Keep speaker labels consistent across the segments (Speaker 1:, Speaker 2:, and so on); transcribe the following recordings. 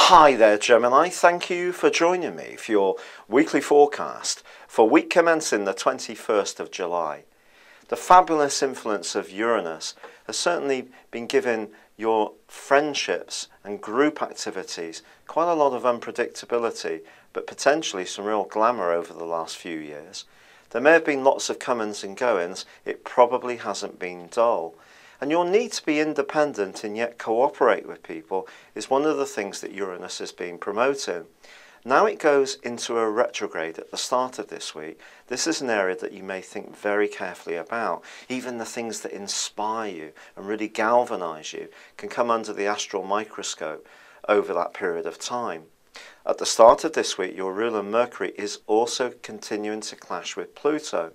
Speaker 1: Hi there, Gemini. Thank you for joining me for your weekly forecast for week commencing the 21st of July. The fabulous influence of Uranus has certainly been giving your friendships and group activities quite a lot of unpredictability, but potentially some real glamour over the last few years. There may have been lots of comings and goings. It probably hasn't been dull. And your need to be independent and yet cooperate with people is one of the things that Uranus has been promoting. Now it goes into a retrograde at the start of this week. This is an area that you may think very carefully about. Even the things that inspire you and really galvanise you can come under the astral microscope over that period of time. At the start of this week, your ruler Mercury is also continuing to clash with Pluto.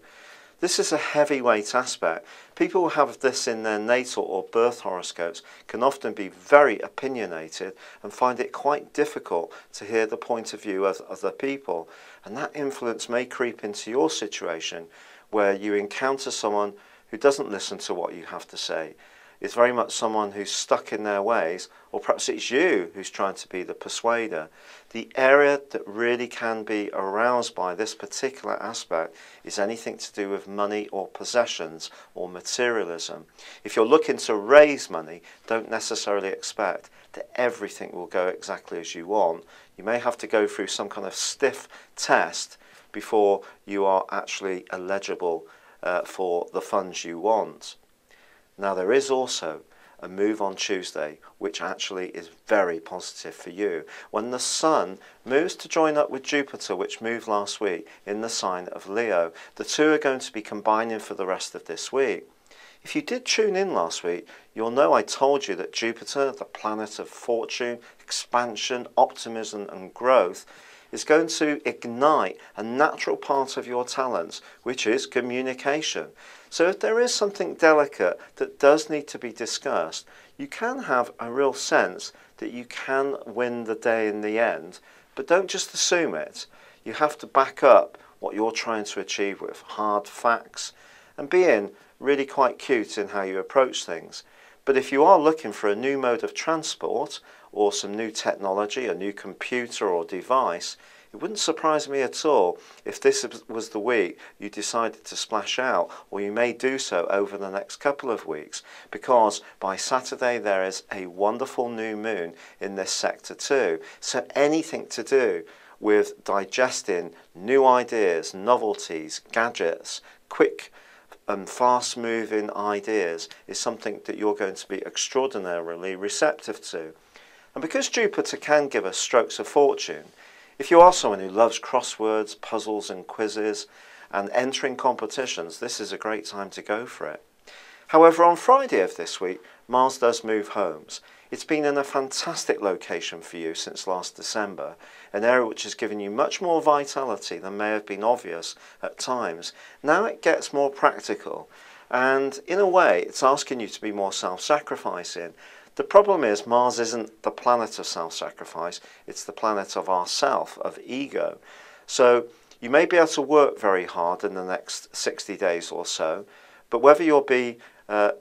Speaker 1: This is a heavyweight aspect. People who have this in their natal or birth horoscopes can often be very opinionated and find it quite difficult to hear the point of view of other people. And that influence may creep into your situation where you encounter someone who doesn't listen to what you have to say. It's very much someone who's stuck in their ways, or perhaps it's you who's trying to be the persuader. The area that really can be aroused by this particular aspect is anything to do with money or possessions or materialism. If you're looking to raise money, don't necessarily expect that everything will go exactly as you want. You may have to go through some kind of stiff test before you are actually eligible for the funds you want. Now there is also a move on Tuesday which actually is very positive for you. When the Sun moves to join up with Jupiter, which moved last week, in the sign of Leo, the two are going to be combining for the rest of this week. If you did tune in last week, you'll know I told you that Jupiter, the planet of fortune, expansion, optimism and growth, is going to ignite a natural part of your talents, which is communication. So if there is something delicate that does need to be discussed, you can have a real sense that you can win the day in the end, but don't just assume it. You have to back up what you're trying to achieve with hard facts and being really quite cute in how you approach things. But if you are looking for a new mode of transport or some new technology, a new computer or device, it wouldn't surprise me at all if this was the week you decided to splash out, or you may do so over the next couple of weeks, because by Saturday there is a wonderful new moon in this sector too. So anything to do with digesting new ideas, novelties, gadgets, quick and fast moving ideas is something that you're going to be extraordinarily receptive to. And because Jupiter can give us strokes of fortune, if you are someone who loves crosswords, puzzles and quizzes and entering competitions, this is a great time to go for it. However, on Friday of this week, Mars does move homes. It's been in a fantastic location for you since last December, an area which has given you much more vitality than may have been obvious at times. Now it gets more practical, and in a way it's asking you to be more self-sacrificing. The problem is Mars isn't the planet of self-sacrifice, it's the planet of ourself, of ego. So you may be able to work very hard in the next 60 days or so, but whether you'll be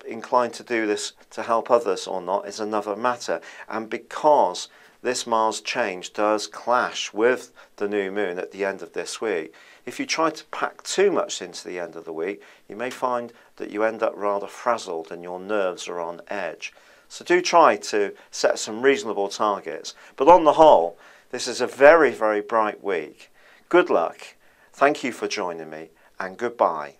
Speaker 1: inclined to do this to help others or not is another matter. And because this Mars change does clash with the new moon at the end of this week, if you try to pack too much into the end of the week, you may find that you end up rather frazzled and your nerves are on edge. So do try to set some reasonable targets. But on the whole, this is a very, very bright week. Good luck. Thank you for joining me, and goodbye.